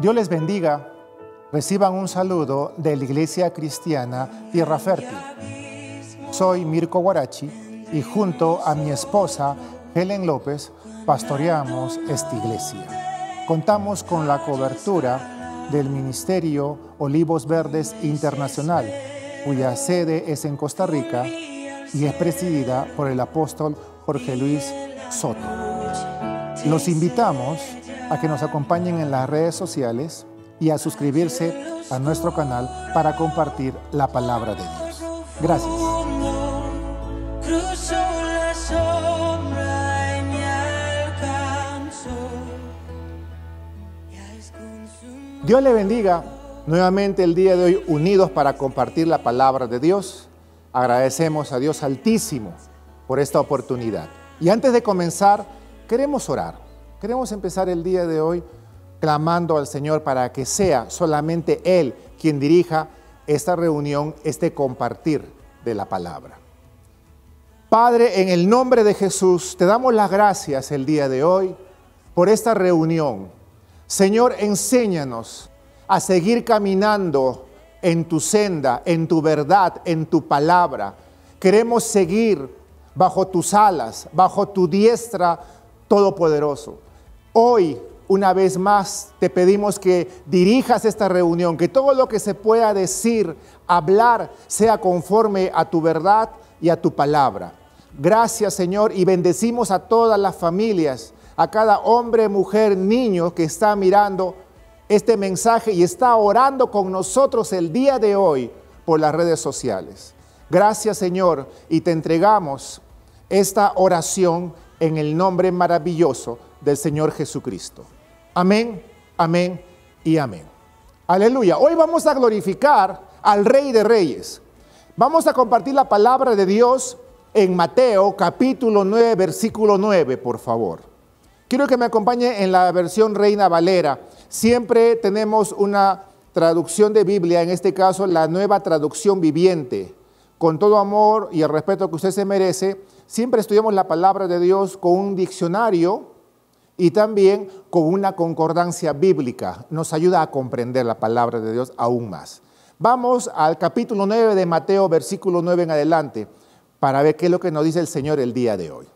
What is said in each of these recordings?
Dios les bendiga. Reciban un saludo de la Iglesia Cristiana Tierra Fértil. Soy Mirko Guarachi y junto a mi esposa Helen López pastoreamos esta iglesia. Contamos con la cobertura del Ministerio Olivos Verdes Internacional, cuya sede es en Costa Rica y es presidida por el apóstol Jorge Luis Soto. Los invitamos a que nos acompañen en las redes sociales y a suscribirse a nuestro canal para compartir la palabra de Dios. Gracias. Dios le bendiga. Nuevamente el día de hoy unidos para compartir la palabra de Dios. Agradecemos a Dios Altísimo por esta oportunidad. Y antes de comenzar, queremos orar. Queremos empezar el día de hoy clamando al Señor para que sea solamente Él quien dirija esta reunión, este compartir de la palabra. Padre, en el nombre de Jesús, te damos las gracias el día de hoy por esta reunión. Señor, enséñanos a seguir caminando en tu senda, en tu verdad, en tu palabra. Queremos seguir bajo tus alas, bajo tu diestra todopoderoso. Hoy, una vez más, te pedimos que dirijas esta reunión, que todo lo que se pueda decir, hablar, sea conforme a tu verdad y a tu palabra. Gracias, Señor, y bendecimos a todas las familias, a cada hombre, mujer, niño que está mirando este mensaje y está orando con nosotros el día de hoy por las redes sociales. Gracias, Señor, y te entregamos esta oración en el nombre maravilloso del Señor Jesucristo. Amén, amén y amén. Aleluya. Hoy vamos a glorificar al Rey de Reyes. Vamos a compartir la palabra de Dios en Mateo capítulo 9, versículo 9, por favor. Quiero que me acompañe en la versión Reina Valera. Siempre tenemos una traducción de Biblia, en este caso la Nueva Traducción Viviente. Con todo amor y el respeto que usted se merece, siempre estudiamos la palabra de Dios con un diccionario y también con una concordancia bíblica. Nos ayuda a comprender la palabra de Dios aún más. Vamos al capítulo 9 de Mateo, versículo 9 en adelante, para ver qué es lo que nos dice el Señor el día de hoy.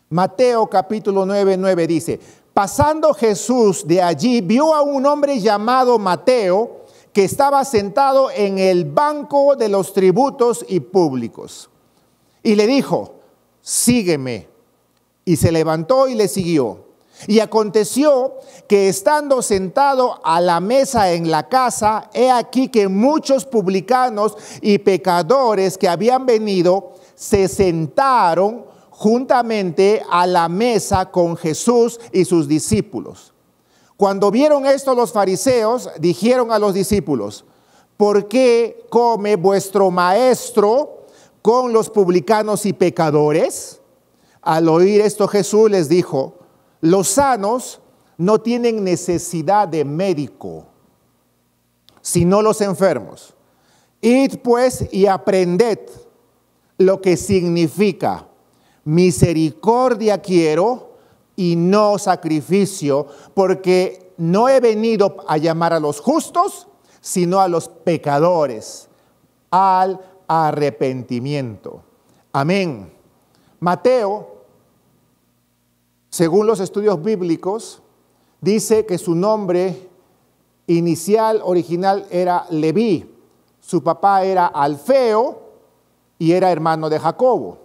Mateo capítulo 9, 9 dice: pasando Jesús de allí, vio a un hombre llamado Mateo, que estaba sentado en el banco de los tributos y públicos. Y le dijo: sígueme. Y se levantó y le siguió. Y aconteció que estando sentado a la mesa en la casa, he aquí que muchos publicanos y pecadores que habían venido se sentaron juntamente a la mesa con Jesús y sus discípulos. Cuando vieron esto los fariseos, dijeron a los discípulos: ¿por qué come vuestro maestro con los publicanos y pecadores? Al oír esto, Jesús les dijo: los sanos no tienen necesidad de médico, sino los enfermos. Id pues y aprended lo que significa: misericordia quiero y no sacrificio, porque no he venido a llamar a los justos, sino a los pecadores al arrepentimiento. Amén. Mateo, según los estudios bíblicos, dice que su nombre inicial, original, era Leví. Su papá era Alfeo y era hermano de Jacobo.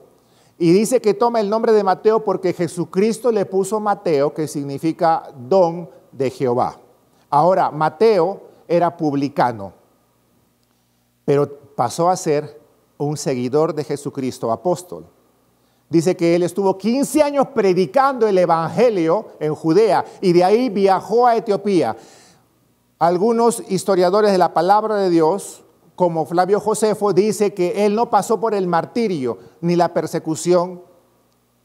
Y dice que toma el nombre de Mateo porque Jesucristo le puso Mateo, que significa don de Jehová. Ahora, Mateo era publicano, pero pasó a ser un seguidor de Jesucristo, apóstol. Dice que él estuvo 15 años predicando el evangelio en Judea y de ahí viajó a Etiopía. Algunos historiadores de la palabra de Dios, como Flavio Josefo, dice que él no pasó por el martirio ni la persecución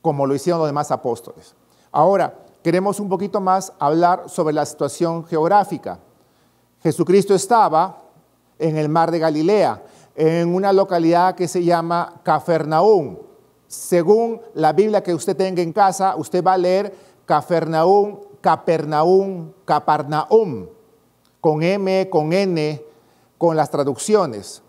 como lo hicieron los demás apóstoles. Ahora, queremos un poquito más hablar sobre la situación geográfica. Jesucristo estaba en el mar de Galilea, en una localidad que se llama Cafarnaúm. Según la Biblia que usted tenga en casa, usted va a leer Cafarnaúm, Capernaum, con M, con N, con las traducciones.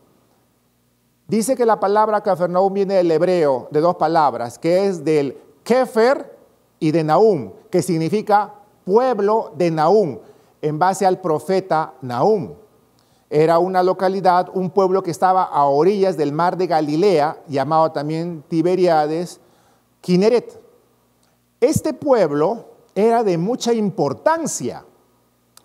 Dice que la palabra Capernaum viene del hebreo, de dos palabras, que es del Kefer y de Nahum, que significa pueblo de Nahum, en base al profeta Nahum. Era una localidad, un pueblo que estaba a orillas del mar de Galilea, llamado también Tiberíades, Kineret. Este pueblo era de mucha importancia,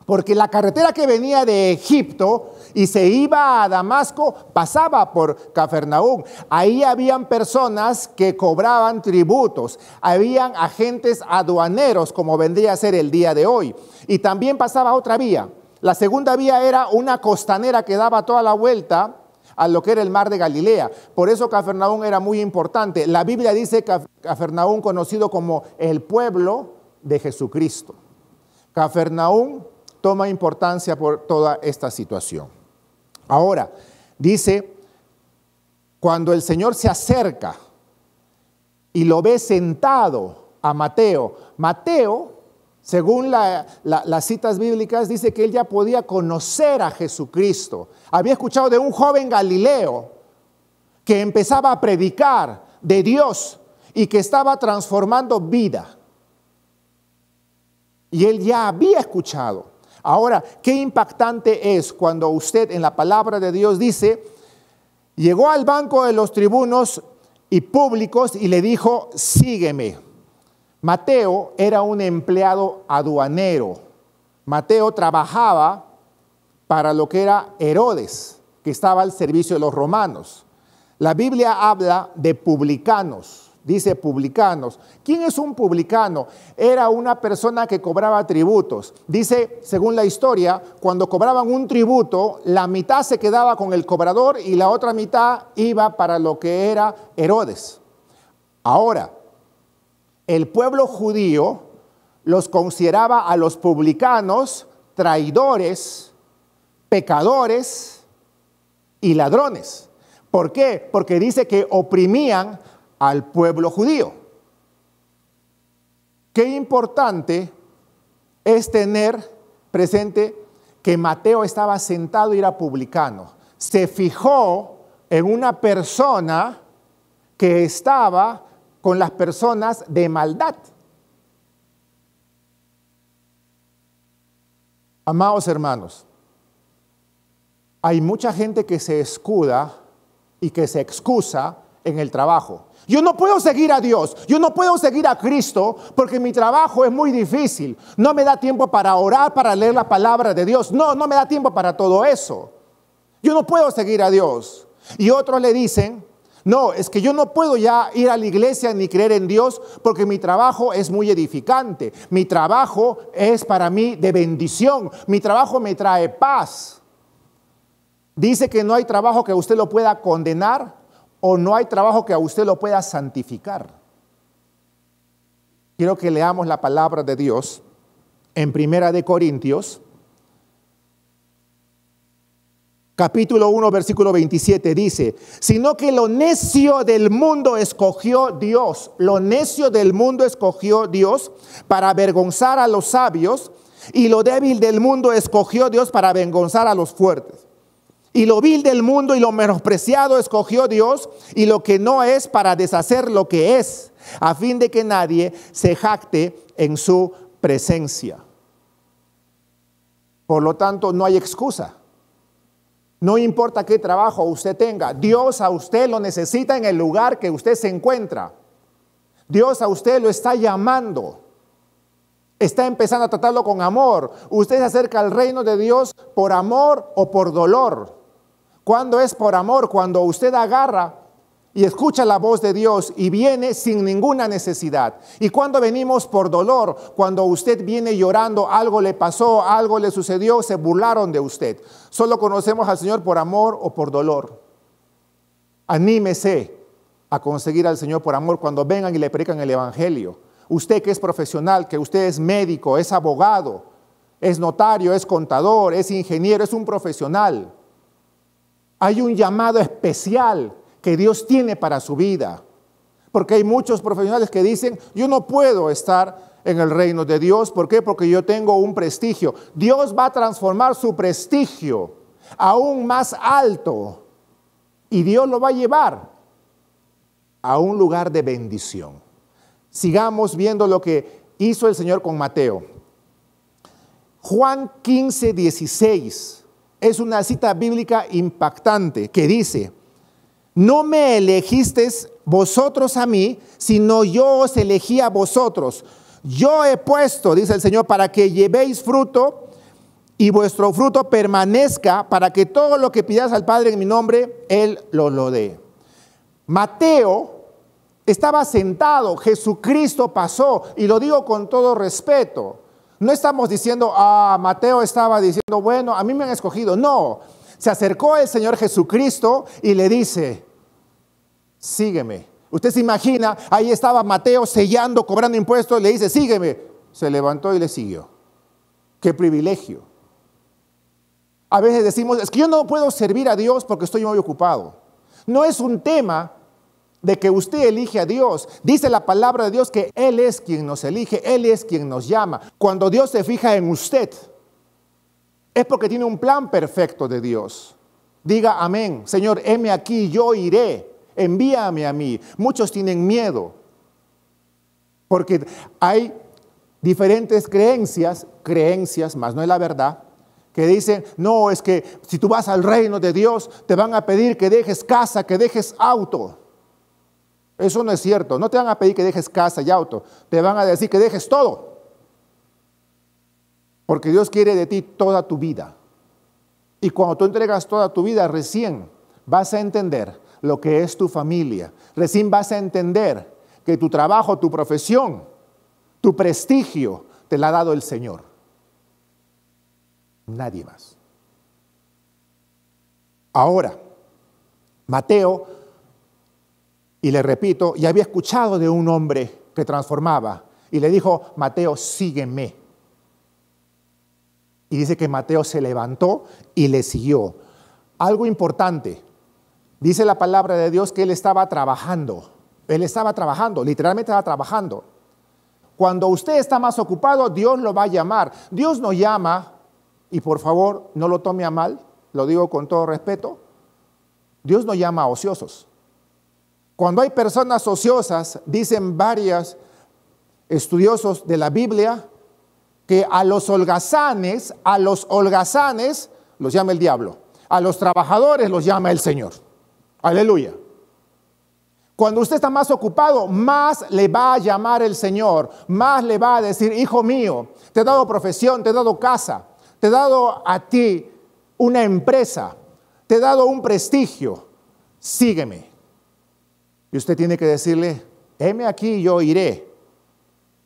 porque la carretera que venía de Egipto y se iba a Damasco pasaba por Capernaum. Ahí habían personas que cobraban tributos, habían agentes aduaneros, como vendría a ser el día de hoy. Y también pasaba otra vía. La segunda vía era una costanera que daba toda la vuelta a lo que era el mar de Galilea. Por eso Capernaum era muy importante. La Biblia dice Capernaum conocido como el pueblo de Jesucristo. Capernaum toma importancia por toda esta situación. Ahora, dice, cuando el Señor se acerca y lo ve sentado a Mateo, según las citas bíblicas, dice que él ya podía conocer a Jesucristo. Había escuchado de un joven Galileo que empezaba a predicar de Dios y que estaba transformando vida. Y él ya había escuchado. Ahora, qué impactante es cuando usted en la palabra de Dios dice, llegó al banco de los tribunos y públicos y le dijo, sígueme. Mateo era un empleado aduanero. Mateo trabajaba para lo que era Herodes, que estaba al servicio de los romanos. La Biblia habla de publicanos. Dice publicanos. ¿Quién es un publicano? Era una persona que cobraba tributos. Dice, según la historia, cuando cobraban un tributo, la mitad se quedaba con el cobrador y la otra mitad iba para lo que era Herodes. Ahora, el pueblo judío los consideraba a los publicanos traidores, pecadores y ladrones. ¿Por qué? Porque dice que oprimían al pueblo judío. Qué importante es tener presente que Mateo estaba sentado y era publicano. Se fijó en una persona que estaba con las personas de maldad. Amados hermanos, hay mucha gente que se escuda y que se excusa en el trabajo. Yo no puedo seguir a Dios, yo no puedo seguir a Cristo porque mi trabajo es muy difícil. No me da tiempo para orar, para leer la palabra de Dios. No me da tiempo para todo eso. Yo no puedo seguir a Dios. Y otros le dicen, no, es que yo no puedo ya ir a la iglesia ni creer en Dios porque mi trabajo es muy edificante. Mi trabajo es para mí de bendición. Mi trabajo me trae paz. Dice que no hay trabajo que usted lo pueda condenar o no hay trabajo que a usted lo pueda santificar. Quiero que leamos la palabra de Dios en 1 Corintios, capítulo 1, versículo 27, dice, sino que lo necio del mundo escogió Dios, lo necio del mundo escogió Dios para avergonzar a los sabios, y lo débil del mundo escogió Dios para avergonzar a los fuertes. Y lo vil del mundo y lo menospreciado escogió Dios, y lo que no es para deshacer lo que es, a fin de que nadie se jacte en su presencia. Por lo tanto, no hay excusa. No importa qué trabajo usted tenga, Dios a usted lo necesita en el lugar que usted se encuentra. Dios a usted lo está llamando. Está empezando a tratarlo con amor. Usted se acerca al reino de Dios por amor o por dolor. ¿Cuándo es por amor? Cuando usted agarra y escucha la voz de Dios y viene sin ninguna necesidad. ¿Y cuando venimos por dolor? Cuando usted viene llorando, algo le pasó, algo le sucedió, se burlaron de usted. Solo conocemos al Señor por amor o por dolor. Anímese a conseguir al Señor por amor cuando vengan y le predican el evangelio. Usted que es profesional, que usted es médico, es abogado, es notario, es contador, es ingeniero, es un profesional. Hay un llamado especial que Dios tiene para su vida. Porque hay muchos profesionales que dicen, yo no puedo estar en el reino de Dios. ¿Por qué? Porque yo tengo un prestigio. Dios va a transformar su prestigio aún más alto y Dios lo va a llevar a un lugar de bendición. Sigamos viendo lo que hizo el Señor con Mateo. Juan 15, 16 es una cita bíblica impactante que dice: no me elegisteis vosotros a mí, sino yo os elegí a vosotros. Yo he puesto, dice el Señor, para que llevéis fruto y vuestro fruto permanezca, para que todo lo que pidáis al Padre en mi nombre, Él lo dé. Mateo estaba sentado, Jesucristo pasó, y lo digo con todo respeto. No estamos diciendo, Mateo estaba diciendo, bueno, a mí me han escogido. No, se acercó el Señor Jesucristo y le dice: sígueme. Usted se imagina, ahí estaba Mateo sellando, cobrando impuestos, le dice: sígueme. Se levantó y le siguió. ¡Qué privilegio! A veces decimos, es que yo no puedo servir a Dios porque estoy muy ocupado. No es un tema de que usted elige a Dios. Dice la palabra de Dios que Él es quien nos elige, Él es quien nos llama. Cuando Dios se fija en usted, es porque tiene un plan perfecto de Dios. Diga amén. Señor, heme aquí, yo iré. Envíame a mí. Muchos tienen miedo porque hay diferentes creencias, más no es la verdad, que dicen: no, es que si tú vas al reino de Dios te van a pedir que dejes casa, que dejes auto. Eso no es cierto. No te van a pedir que dejes casa y auto, te van a decir que dejes todo, porque Dios quiere de ti toda tu vida. Y cuando tú entregas toda tu vida, recién vas a entender lo que es tu familia. Recién vas a entender que tu trabajo, tu profesión, tu prestigio te la ha dado el Señor. Nadie más. Ahora, Mateo, y le repito, ya había escuchado de un hombre que transformaba y le dijo: Mateo, sígueme. Y dice que Mateo se levantó y le siguió. Algo importante. Dice la palabra de Dios que él estaba trabajando. Él estaba trabajando, literalmente estaba trabajando. Cuando usted está más ocupado, Dios lo va a llamar. Dios no llama, y por favor no lo tome a mal, lo digo con todo respeto, Dios no llama a ociosos. Cuando hay personas ociosas, dicen varios estudiosos de la Biblia, que a los holgazanes los llama el diablo. A los trabajadores los llama el Señor. Aleluya. Cuando usted está más ocupado, más le va a llamar el Señor, más le va a decir: hijo mío, te he dado profesión, te he dado casa, te he dado a ti una empresa, te he dado un prestigio, sígueme. Y usted tiene que decirle: heme aquí, yo iré.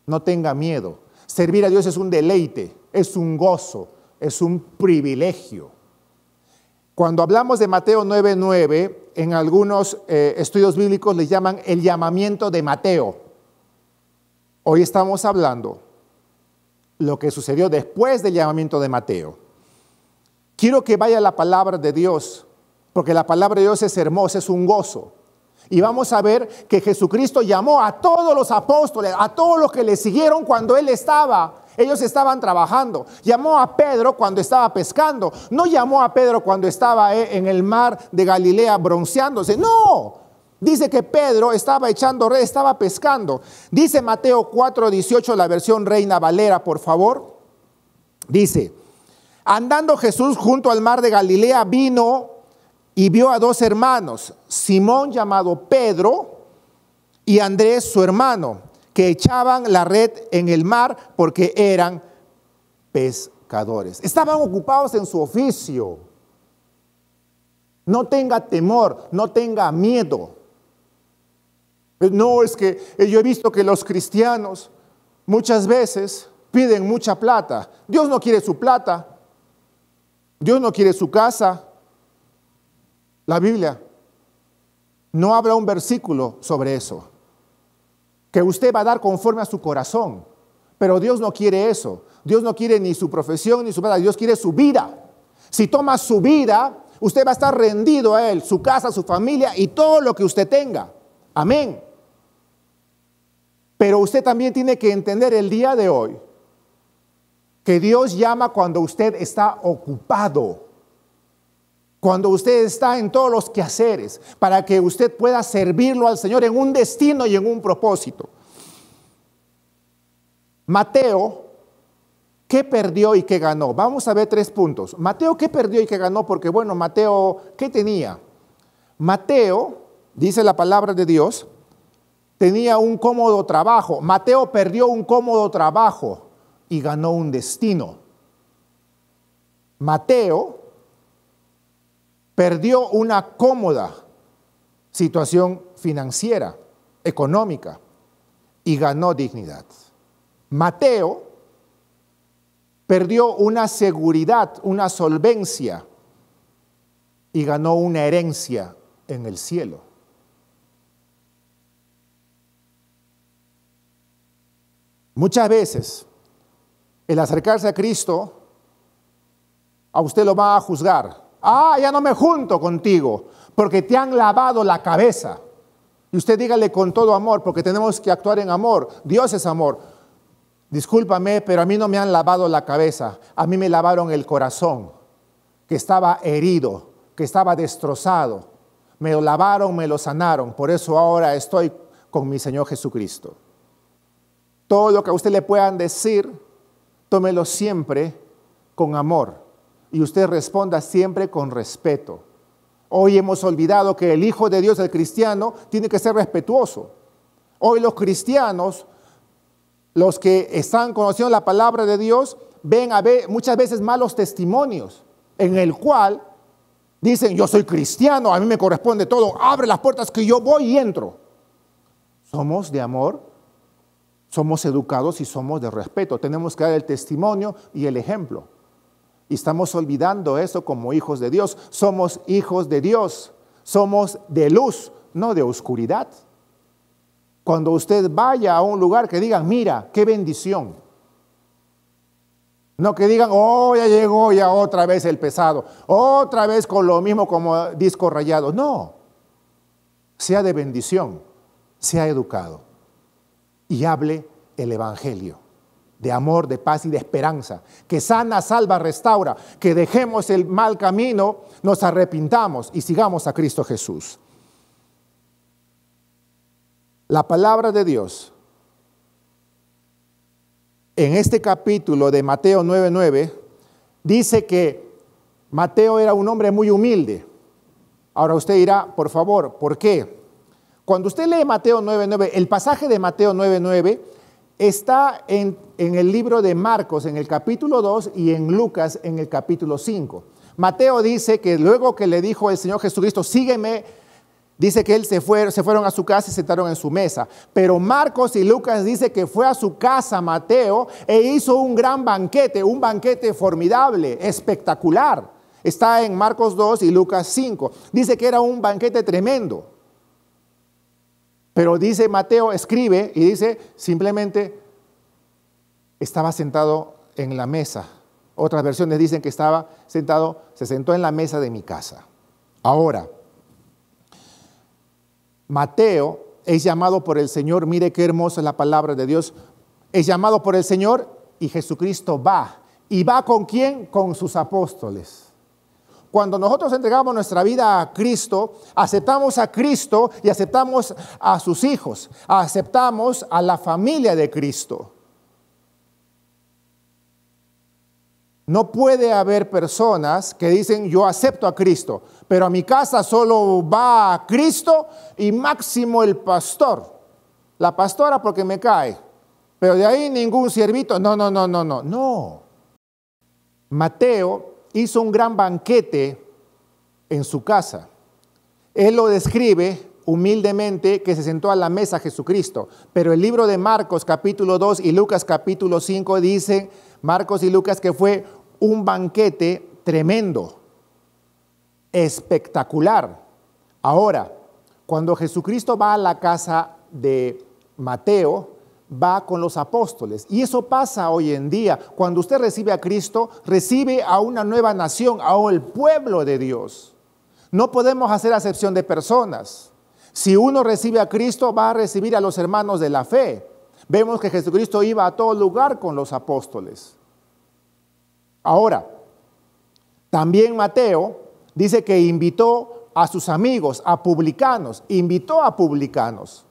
No tenga miedo. Servir a Dios es un deleite, es un gozo, es un privilegio. Cuando hablamos de Mateo 9:9, en algunos estudios bíblicos le llaman el llamamiento de Mateo. Hoy estamos hablando lo que sucedió después del llamamiento de Mateo. Quiero que vaya la palabra de Dios, porque la palabra de Dios es hermosa, es un gozo. Y vamos a ver que Jesucristo llamó a todos los apóstoles, a todos los que le siguieron cuando ellos estaban trabajando. Llamó a Pedro cuando estaba pescando. No llamó a Pedro cuando estaba en el mar de Galilea bronceándose. No, dice que Pedro estaba echando red, estaba pescando. Dice Mateo 4:18, la versión Reina Valera, por favor. Dice: andando Jesús junto al mar de Galilea, vino y vio a dos hermanos, Simón llamado Pedro y Andrés su hermano, que echaban la red en el mar porque eran pescadores. Estaban ocupados en su oficio. No tenga temor, no tenga miedo. No, es que yo he visto que los cristianos muchas veces piden mucha plata. Dios no quiere su plata. Dios no quiere su casa. La Biblia no habla un versículo sobre eso, que usted va a dar conforme a su corazón, pero Dios no quiere eso. Dios no quiere ni su profesión ni su plata. Dios quiere su vida. Si toma su vida, usted va a estar rendido a Él, su casa, su familia y todo lo que usted tenga. Amén. Pero usted también tiene que entender el día de hoy que Dios llama cuando usted está ocupado, cuando usted está en todos los quehaceres, para que usted pueda servirlo al Señor en un destino y en un propósito. Mateo, ¿qué perdió y qué ganó? Vamos a ver 3 puntos. Mateo, ¿qué perdió y qué ganó? Porque bueno, Mateo, ¿qué tenía? Mateo, dice la palabra de Dios, tenía un cómodo trabajo. Mateo perdió un cómodo trabajo y ganó un destino. Mateo perdió una cómoda situación financiera, económica, y ganó dignidad. Mateo perdió una seguridad, una solvencia, y ganó una herencia en el cielo. Muchas veces, el acercarse a Cristo, a usted lo va a juzgar. Ya no me junto contigo, porque te han lavado la cabeza. Y usted dígale con todo amor, porque tenemos que actuar en amor. Dios es amor. Discúlpame, pero a mí no me han lavado la cabeza. A mí me lavaron el corazón, que estaba herido, que estaba destrozado. Me lo lavaron, me lo sanaron. Por eso ahora estoy con mi Señor Jesucristo. Todo lo que a usted le puedan decir, tómelo siempre con amor. Y usted responda siempre con respeto. Hoy hemos olvidado que el Hijo de Dios, el cristiano, tiene que ser respetuoso. Hoy los cristianos, los que están conociendo la palabra de Dios, ven muchas veces malos testimonios, en el cual dicen, yo soy cristiano, a mí me corresponde todo, abre las puertas que yo voy y entro. Somos de amor, somos educados y somos de respeto. Tenemos que dar el testimonio y el ejemplo. Y estamos olvidando eso como hijos de Dios. Somos hijos de Dios, somos de luz, no de oscuridad. Cuando usted vaya a un lugar que digan, mira, qué bendición. No que digan, ya llegó ya otra vez el pesado, otra vez con lo mismo como disco rayado. No, sea de bendición, sea educado y hable el evangelio de amor, de paz y de esperanza, que sana, salva, restaura, que dejemos el mal camino, nos arrepintamos y sigamos a Cristo Jesús. La palabra de Dios en este capítulo de Mateo 9:9 dice que Mateo era un hombre muy humilde. Ahora usted dirá, por favor, ¿por qué? Cuando usted lee Mateo 9:9, el pasaje de Mateo 9:9 está en el libro de Marcos en el capítulo 2 y en Lucas en el capítulo 5. Mateo dice que luego que le dijo el Señor Jesucristo, sígueme, dice que él se fueron a su casa y se sentaron en su mesa. Pero Marcos y Lucas dice que fue a su casa Mateo e hizo un gran banquete, un banquete formidable, espectacular. Está en Marcos 2 y Lucas 5. Dice que era un banquete tremendo. Pero dice Mateo, escribe y dice simplemente estaba sentado en la mesa. Otras versiones dicen que se sentó en la mesa de mi casa. Ahora, Mateo es llamado por el Señor, mire qué hermosa es la palabra de Dios, es llamado por el Señor y Jesucristo va. ¿Y va con quién? Con sus apóstoles. Cuando nosotros entregamos nuestra vida a Cristo, aceptamos a Cristo y aceptamos a sus hijos, aceptamos a la familia de Cristo. No puede haber personas que dicen, yo acepto a Cristo, pero a mi casa solo va a Cristo y máximo el pastor. La pastora porque me cae, pero de ahí ningún siervito. No. Mateo hizo un gran banquete en su casa. Él lo describe humildemente que se sentó a la mesa Jesucristo, pero el libro de Marcos capítulo 2 y Lucas capítulo 5 dicen, Marcos y Lucas, que fue un banquete tremendo, espectacular. Ahora, cuando Jesucristo va a la casa de Mateo, va con los apóstoles. Y eso pasa hoy en día. Cuando usted recibe a Cristo, recibe a una nueva nación, al pueblo de Dios. No podemos hacer acepción de personas. Si uno recibe a Cristo, va a recibir a los hermanos de la fe. Vemos que Jesucristo iba a todo lugar con los apóstoles. Ahora, también Mateo dice que invitó a sus amigos, a publicanos, invitó a publicanos.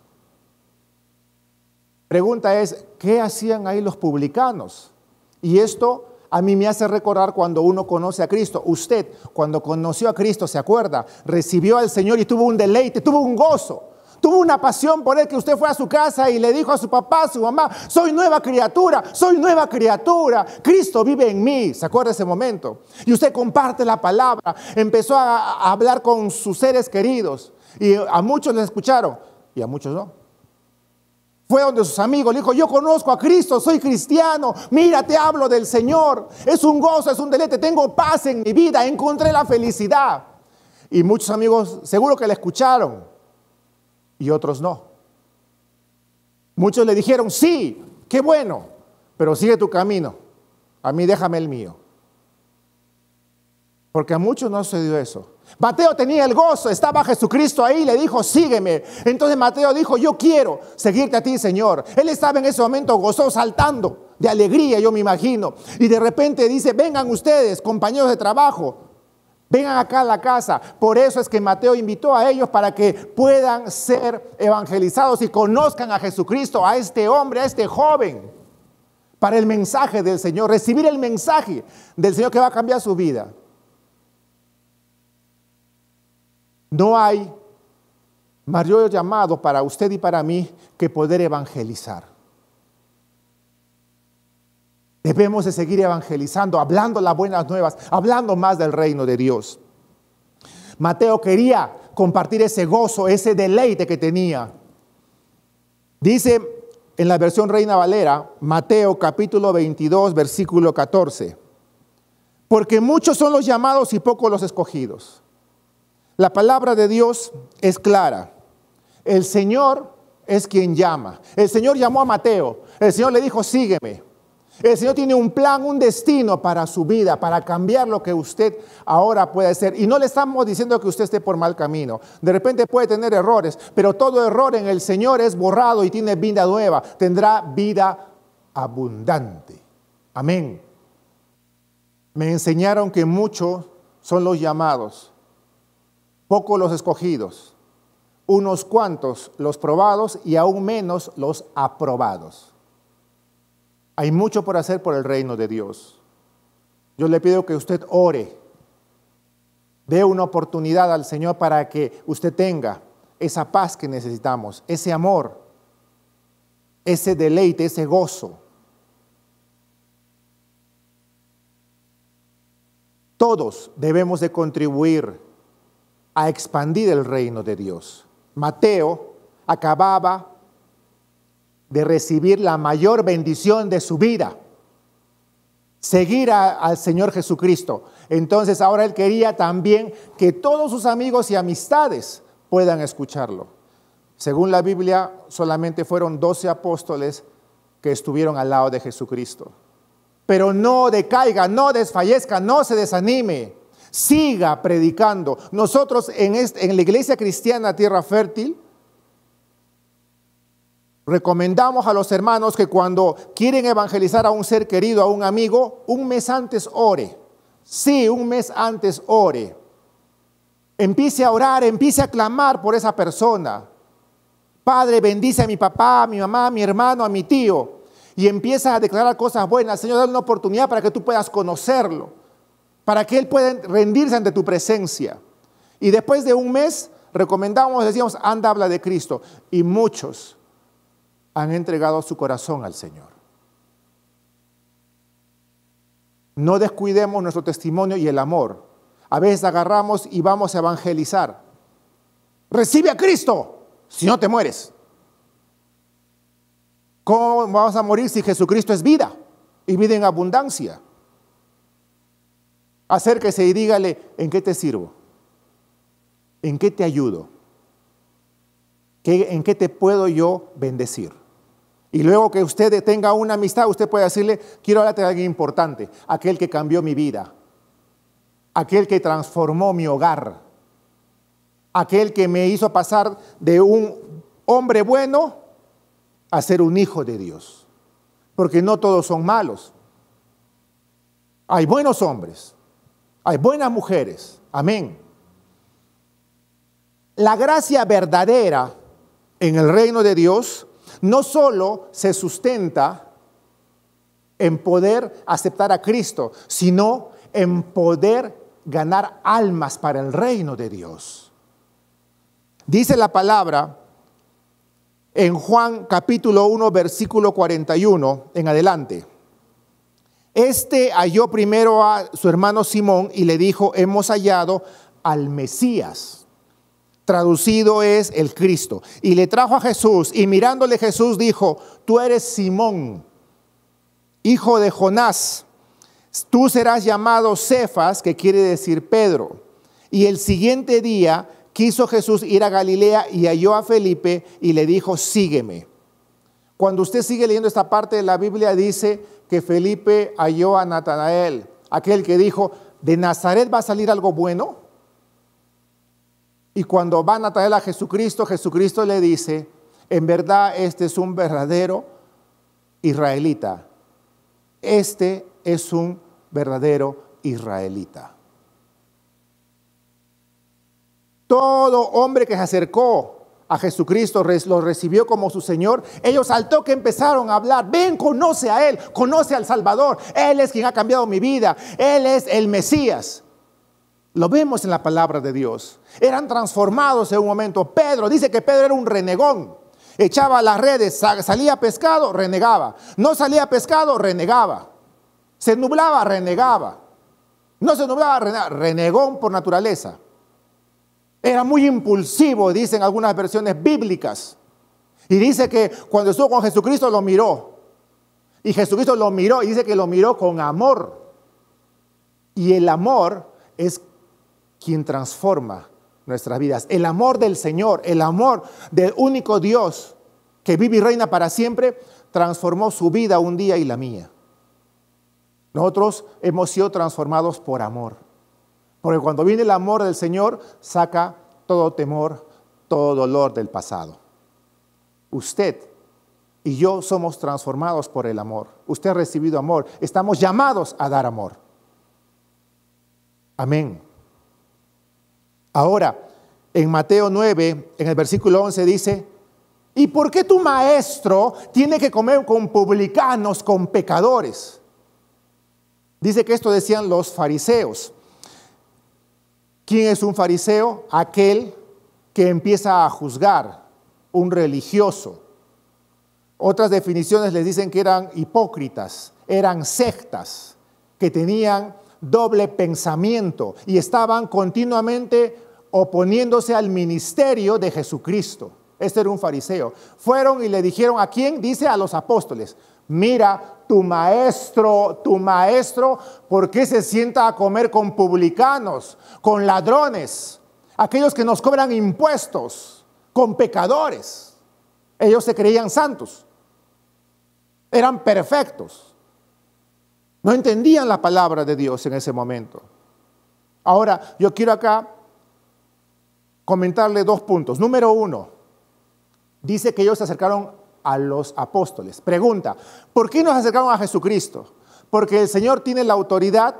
Pregunta es, ¿qué hacían ahí los publicanos? Y esto a mí me hace recordar cuando uno conoce a Cristo. Usted, cuando conoció a Cristo, ¿se acuerda? Recibió al Señor y tuvo un deleite, tuvo un gozo, tuvo una pasión por Él, que usted fue a su casa y le dijo a su papá, a su mamá, soy nueva criatura, Cristo vive en mí. ¿Se acuerda ese momento? Y usted comparte la palabra, empezó a hablar con sus seres queridos y a muchos les escucharon y a muchos no. Fue donde sus amigos le dijo, yo conozco a Cristo, soy cristiano, mira, te hablo del Señor, es un gozo, es un deleite, tengo paz en mi vida, encontré la felicidad. Y muchos amigos seguro que le escucharon y otros no. Muchos le dijeron, sí, qué bueno, pero sigue tu camino, a mí déjame el mío. Porque a muchos no sucedió eso. Mateo tenía el gozo, estaba Jesucristo ahí, le dijo, sígueme. Entonces Mateo dijo, yo quiero seguirte a ti, Señor. Él estaba en ese momento gozoso, saltando de alegría, yo me imagino. Y de repente dice, vengan ustedes, compañeros de trabajo, vengan acá a la casa. Por eso es que Mateo invitó a ellos para que puedan ser evangelizados y conozcan a Jesucristo, a este hombre, a este joven, para el mensaje del Señor, recibir el mensaje del Señor que va a cambiar su vida. No hay mayor llamado para usted y para mí que poder evangelizar. Debemos de seguir evangelizando, hablando las buenas nuevas, hablando más del reino de Dios. Mateo quería compartir ese gozo, ese deleite que tenía. Dice en la versión Reina Valera, Mateo capítulo 22, versículo 14. Porque muchos son los llamados y pocos los escogidos. La palabra de Dios es clara. El Señor es quien llama. El Señor llamó a Mateo. El Señor le dijo, sígueme. El Señor tiene un plan, un destino para su vida, para cambiar lo que usted ahora puede hacer. Y no le estamos diciendo que usted esté por mal camino. De repente puede tener errores, pero todo error en el Señor es borrado y tiene vida nueva. Tendrá vida abundante. Amén. Me enseñaron que muchos son los llamados, pocos los escogidos, unos cuantos los probados y aún menos los aprobados. Hay mucho por hacer por el reino de Dios. Yo le pido que usted ore, dé una oportunidad al Señor para que usted tenga esa paz que necesitamos, ese amor, ese deleite, ese gozo. Todos debemos de contribuir a expandir el reino de Dios. Mateo acababa de recibir la mayor bendición de su vida, seguir al Señor Jesucristo. Entonces ahora él quería también que todos sus amigos y amistades puedan escucharlo. Según la Biblia, solamente fueron 12 apóstoles que estuvieron al lado de Jesucristo. Pero no decaiga, no desfallezca, no se desanime. Siga predicando. Nosotros en la iglesia cristiana Tierra Fértil recomendamos a los hermanos que cuando quieren evangelizar a un ser querido, a un amigo, un mes antes ore. Sí, un mes antes ore. Empiece a orar, empiece a clamar por esa persona. Padre, bendice a mi papá, a mi mamá, a mi hermano, a mi tío. Y empieza a declarar cosas buenas. Señor, dale una oportunidad para que tú puedas conocerlo, para que él pueda rendirse ante tu presencia. Y después de un mes, recomendamos, decíamos, anda, habla de Cristo. Y muchos han entregado su corazón al Señor. No descuidemos nuestro testimonio y el amor. A veces agarramos y vamos a evangelizar. Recibe a Cristo, si no te mueres. ¿Cómo vamos a morir si Jesucristo es vida y vida en abundancia? Acérquese y dígale, ¿en qué te sirvo? ¿En qué te ayudo? ¿En qué te puedo yo bendecir? Y luego que usted tenga una amistad, usted puede decirle, quiero hablarte de alguien importante, aquel que cambió mi vida, aquel que transformó mi hogar, aquel que me hizo pasar de un hombre bueno a ser un hijo de Dios, porque no todos son malos. Hay buenos hombres, hay buenas mujeres, amén. La gracia verdadera en el reino de Dios no solo se sustenta en poder aceptar a Cristo, sino en poder ganar almas para el reino de Dios. Dice la palabra en Juan capítulo 1, versículo 41 en adelante. Este halló primero a su hermano Simón y le dijo: hemos hallado al Mesías. Traducido es el Cristo. Y le trajo a Jesús, y mirándole Jesús dijo: tú eres Simón, hijo de Jonás. Tú serás llamado Cefas, que quiere decir Pedro. Y el siguiente día quiso Jesús ir a Galilea y halló a Felipe y le dijo: sígueme. Cuando usted sigue leyendo esta parte de la Biblia, dice que Felipe halló a Natanael, aquel que dijo: ¿de Nazaret va a salir algo bueno? Y cuando va Natanael a Jesucristo, Jesucristo le dice: en verdad este es un verdadero israelita. Este es un verdadero israelita. Todo hombre que se acercó a Jesucristo lo recibió como su Señor. Ellos al toque empezaron a hablar: ven, conoce a Él, conoce al Salvador. Él es quien ha cambiado mi vida. Él es el Mesías. Lo vemos en la palabra de Dios. Eran transformados en un momento. Pedro, dice que Pedro era un renegón. Echaba las redes, salía pescado, renegaba. No salía pescado, renegaba. Se nublaba, renegaba. No se nublaba, renegón por naturaleza. Era muy impulsivo, dicen algunas versiones bíblicas. Y dice que cuando estuvo con Jesucristo lo miró. Y Jesucristo lo miró y dice que lo miró con amor. Y el amor es quien transforma nuestras vidas. El amor del Señor, el amor del único Dios que vive y reina para siempre, transformó su vida un día y la mía. Nosotros hemos sido transformados por amor. Porque cuando viene el amor del Señor, saca todo temor, todo dolor del pasado. Usted y yo somos transformados por el amor. Usted ha recibido amor. Estamos llamados a dar amor. Amén. Ahora, en Mateo 9, en el versículo 11 dice: ¿y por qué tu maestro tiene que comer con publicanos, con pecadores? Dice que esto decían los fariseos. ¿Quién es un fariseo? Aquel que empieza a juzgar, un religioso. Otras definiciones les dicen que eran hipócritas, eran sectas, que tenían doble pensamiento y estaban continuamente oponiéndose al ministerio de Jesucristo. Este era un fariseo. Fueron y le dijeron: ¿a quién? Dice a los apóstoles: mira, tu maestro, ¿por qué se sienta a comer con publicanos, con ladrones, aquellos que nos cobran impuestos, con pecadores? Ellos se creían santos, eran perfectos, no entendían la palabra de Dios en ese momento. Ahora, yo quiero acá comentarle 2 puntos. Número 1, dice que ellos se acercaron a los apóstoles. Pregunta: ¿por qué nos acercaron a Jesucristo? Porque el Señor tiene la autoridad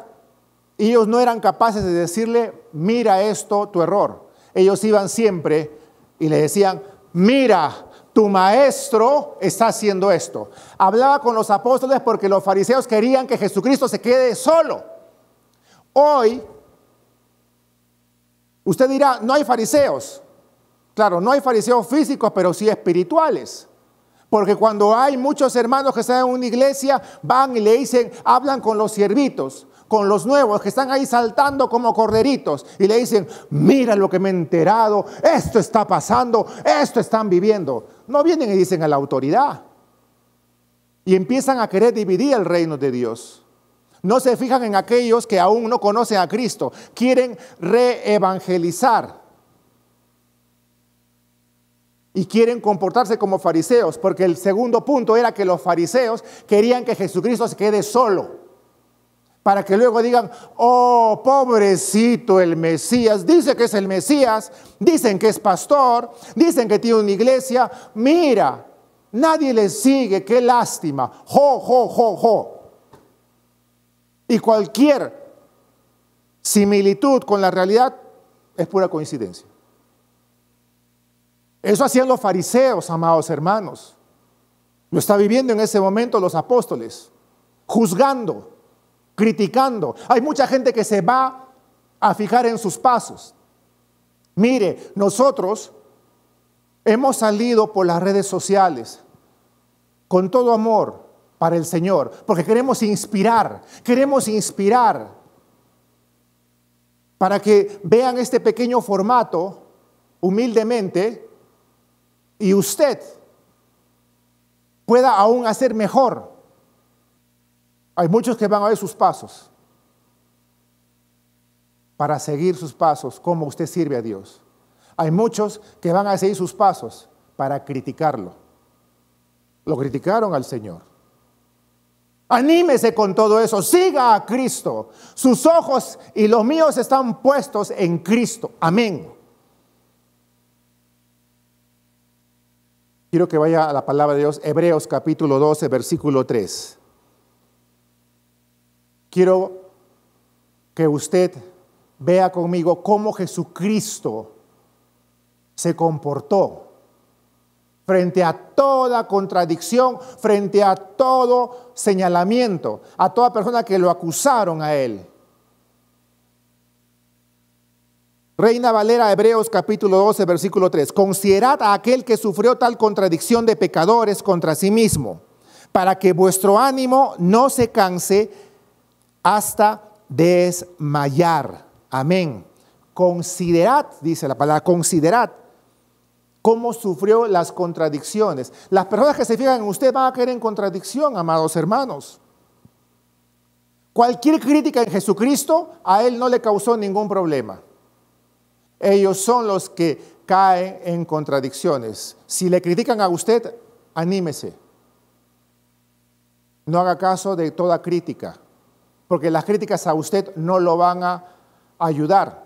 y ellos no eran capaces de decirle: mira esto, tu error. Ellos iban siempre y le decían: mira, tu maestro está haciendo esto. Hablaba con los apóstoles porque los fariseos querían que Jesucristo se quede solo. Hoy, usted dirá: no hay fariseos. Claro, no hay fariseos físicos, pero sí espirituales. Porque cuando hay muchos hermanos que están en una iglesia, van y le dicen, hablan con los siervitos, con los nuevos que están ahí saltando como corderitos, y le dicen: mira lo que me he enterado, esto está pasando, esto están viviendo. No vienen y dicen a la autoridad. Y empiezan a querer dividir el reino de Dios. No se fijan en aquellos que aún no conocen a Cristo. Quieren reevangelizar. Y quieren comportarse como fariseos, porque el segundo punto era que los fariseos querían que Jesucristo se quede solo, para que luego digan: oh, pobrecito el Mesías, dice que es el Mesías, dicen que es pastor, dicen que tiene una iglesia, mira, Nadie les sigue, qué lástima. Jo, jo, jo, jo. Y cualquier similitud con la realidad es pura coincidencia. Eso hacían los fariseos, amados hermanos. Lo está viviendo en ese momento los apóstoles, juzgando, criticando. Hay mucha gente que se va a fijar en sus pasos. Mire, nosotros hemos salido por las redes sociales con todo amor para el Señor, porque queremos inspirar para que vean este pequeño formato humildemente y usted pueda aún hacer mejor. Hay muchos que van a ver sus pasos para seguir sus pasos, cómo usted sirve a Dios. Hay muchos que van a seguir sus pasos para criticarlo. Lo criticaron al Señor. Anímese con todo eso, siga a Cristo. Sus ojos y los míos están puestos en Cristo. Amén. Quiero que vaya a la palabra de Dios, Hebreos capítulo 12, versículo 3. Quiero que usted vea conmigo cómo Jesucristo se comportó frente a toda contradicción, frente a todo señalamiento, a toda persona que lo acusaron a él. Reina Valera, Hebreos capítulo 12, versículo 3. Considerad a aquel que sufrió tal contradicción de pecadores contra sí mismo, para que vuestro ánimo no se canse hasta desmayar. Amén. Considerad, dice la palabra, considerad cómo sufrió las contradicciones. Las personas que se fijan en usted van a caer en contradicción, amados hermanos. Cualquier crítica en Jesucristo a él no le causó ningún problema. Ellos son los que caen en contradicciones. Si le critican a usted, anímese. No haga caso de toda crítica, porque las críticas a usted no lo van a ayudar.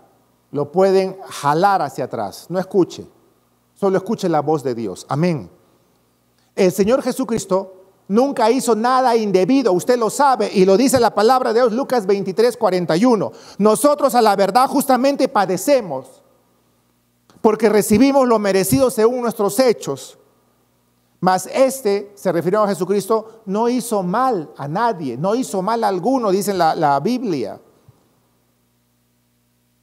Lo pueden jalar hacia atrás. No escuche. Solo escuche la voz de Dios. Amén. El Señor Jesucristo nunca hizo nada indebido. Usted lo sabe y lo dice la palabra de Dios, Lucas 23, 41. Nosotros a la verdad justamente padecemos porque recibimos lo merecido según nuestros hechos. Mas se refirió a Jesucristo, no hizo mal a nadie, no hizo mal a alguno, dice la Biblia.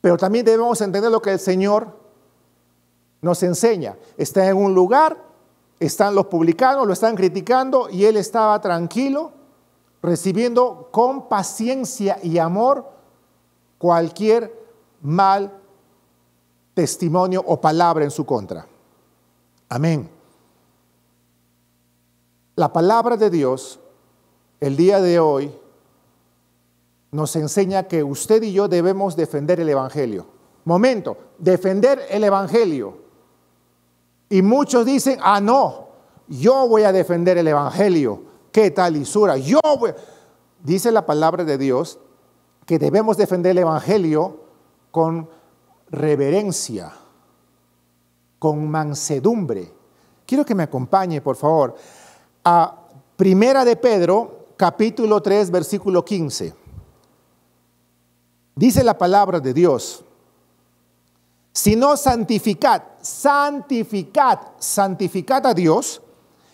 Pero también debemos entender lo que el Señor nos enseña. Está en un lugar, están los publicanos, lo están criticando y él estaba tranquilo, recibiendo con paciencia y amor cualquier mal testimonio o palabra en su contra. Amén. La palabra de Dios, el día de hoy, nos enseña que usted y yo debemos defender el Evangelio. Momento, defender el Evangelio. Y muchos dicen, no, yo voy a defender el Evangelio. ¿Qué tal lisura? Dice la palabra de Dios que debemos defender el Evangelio con reverencia, con mansedumbre. Quiero que me acompañe, por favor, a Primera de Pedro, capítulo 3, versículo 15. Dice la palabra de Dios, sino santificad a Dios,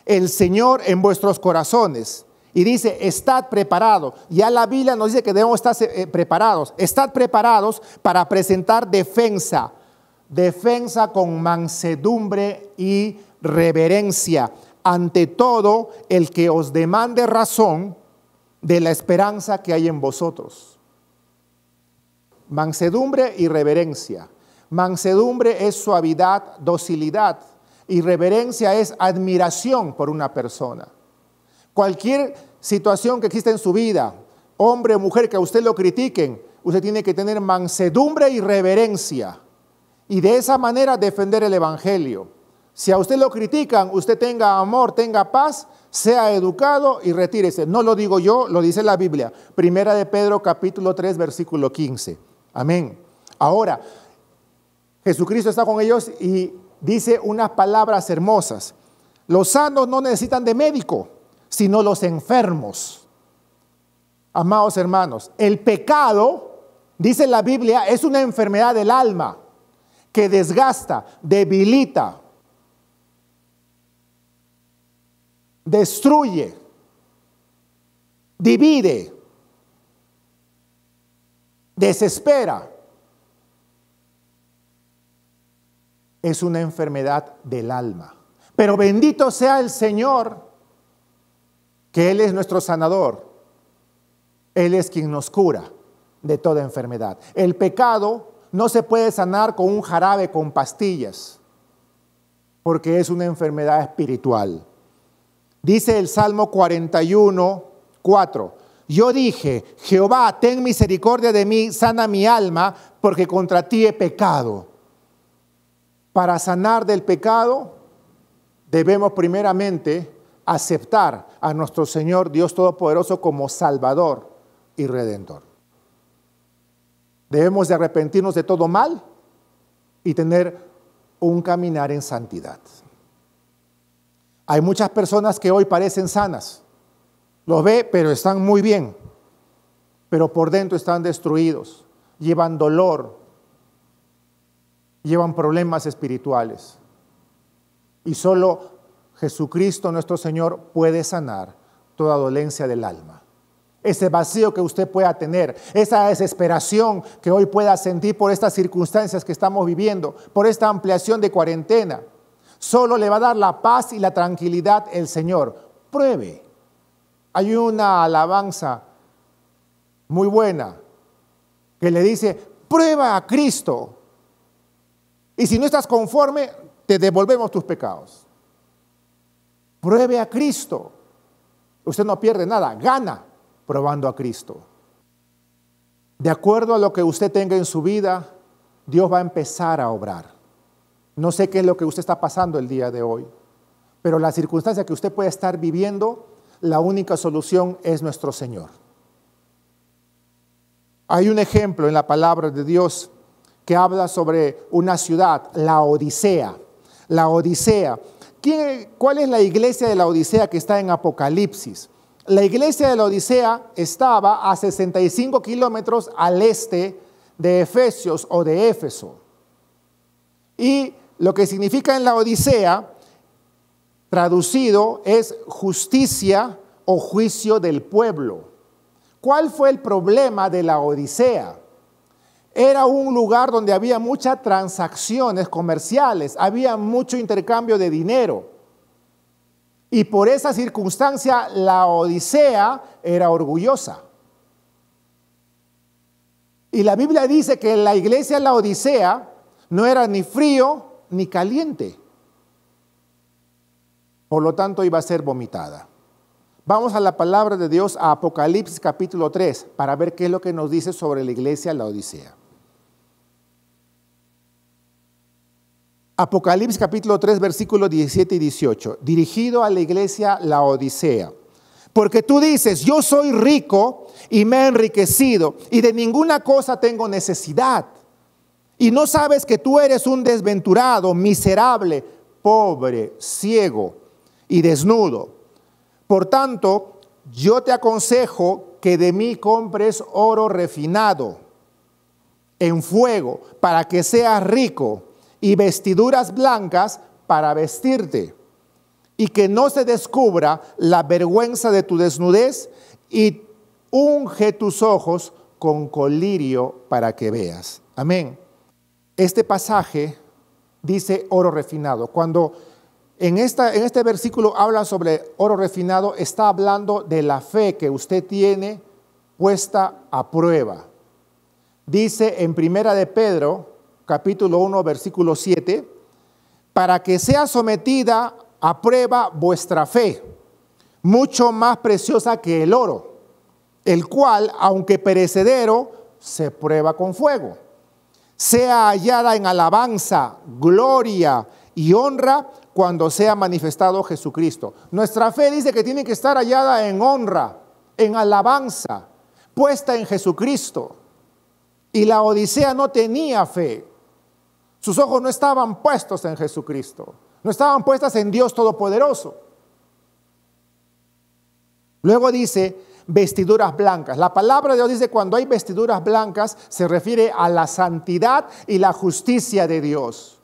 el Señor en vuestros corazones. Y dice, estad preparados. Ya la Biblia nos dice que debemos estar preparados. Estad preparados para presentar defensa con mansedumbre y reverencia ante todo el que os demande razón de la esperanza que hay en vosotros. Mansedumbre y reverencia. Mansedumbre es suavidad, docilidad, y reverencia es admiración por una persona. Cualquier situación que exista en su vida, hombre o mujer, que a usted lo critiquen, usted tiene que tener mansedumbre y reverencia, y de esa manera defender el Evangelio. Si a usted lo critican, usted tenga amor, tenga paz, sea educado y retírese. No lo digo yo, lo dice la Biblia. Primera de Pedro, capítulo 3, versículo 15. Amén. Ahora, Jesucristo está con ellos y dice unas palabras hermosas. Los sanos no necesitan de médico, sino los enfermos. Amados hermanos, el pecado, dice la Biblia, es una enfermedad del alma que desgasta, debilita, destruye, divide, desespera. Es una enfermedad del alma. Pero bendito sea el Señor, que Él es nuestro sanador. Él es quien nos cura de toda enfermedad. El pecado no se puede sanar con un jarabe, con pastillas, porque es una enfermedad espiritual. Dice el Salmo 41, 4. Yo dije, Jehová, ten misericordia de mí, sana mi alma, porque contra ti he pecado. Para sanar del pecado, debemos primeramente aceptar a nuestro Señor Dios Todopoderoso como Salvador y Redentor. Debemos de arrepentirnos de todo mal y tener un caminar en santidad. Hay muchas personas que hoy parecen sanas. Los ve, pero están muy bien. Pero por dentro están destruidos. Llevan dolor. Llevan problemas espirituales. Y solo Jesucristo nuestro Señor puede sanar toda dolencia del alma. Ese vacío que usted pueda tener, esa desesperación que hoy pueda sentir por estas circunstancias que estamos viviendo, por esta ampliación de cuarentena, solo le va a dar la paz y la tranquilidad el Señor. Pruebe. Hay una alabanza muy buena que le dice, prueba a Cristo. Y si no estás conforme, te devolvemos tus pecados. Pruebe a Cristo. Usted no pierde nada, gana probando a Cristo. De acuerdo a lo que usted tenga en su vida, Dios va a empezar a obrar. No sé qué es lo que usted está pasando el día de hoy, pero la circunstancia que usted puede estar viviendo, la única solución es nuestro Señor. Hay un ejemplo en la palabra de Dios que habla sobre una ciudad, la Odisea. La Odisea. ¿Cuál es la iglesia de la Odisea que está en Apocalipsis? La iglesia de la Odisea estaba a 65 kilómetros al este de Efesios o de Éfeso. Y lo que significa en la Odisea, traducido, es justicia o juicio del pueblo. ¿Cuál fue el problema de la Odisea? Era un lugar donde había muchas transacciones comerciales, había mucho intercambio de dinero. Y por esa circunstancia la Odisea era orgullosa. Y la Biblia dice que la iglesia de la Odisea no era ni frío ni caliente. Por lo tanto iba a ser vomitada. Vamos a la palabra de Dios, a Apocalipsis capítulo 3, para ver qué es lo que nos dice sobre la iglesia de la Odisea. Apocalipsis capítulo 3, versículos 17 y 18, dirigido a la iglesia la Odisea. Porque tú dices, yo soy rico y me he enriquecido y de ninguna cosa tengo necesidad. Y no sabes que tú eres un desventurado, miserable, pobre, ciego y desnudo. Por tanto, yo te aconsejo que de mí compres oro refinado en fuego para que seas rico, y vestiduras blancas para vestirte, y que no se descubra la vergüenza de tu desnudez, y unge tus ojos con colirio para que veas. Amén. Este pasaje dice oro refinado. Cuando en este versículo habla sobre oro refinado, está hablando de la fe que usted tiene puesta a prueba. Dice en Primera de Pedro, capítulo 1, versículo 7, para que sea sometida a prueba vuestra fe, mucho más preciosa que el oro, el cual, aunque perecedero, se prueba con fuego, sea hallada en alabanza, gloria y honra cuando sea manifestado Jesucristo. Nuestra fe dice que tiene que estar hallada en honra, en alabanza, puesta en Jesucristo. Y la Odisea no tenía fe. Sus ojos no estaban puestos en Jesucristo. no estaban puestas en Dios Todopoderoso. Luego dice vestiduras blancas. La palabra de Dios dice cuando hay vestiduras blancas se refiere a la santidad y la justicia de Dios.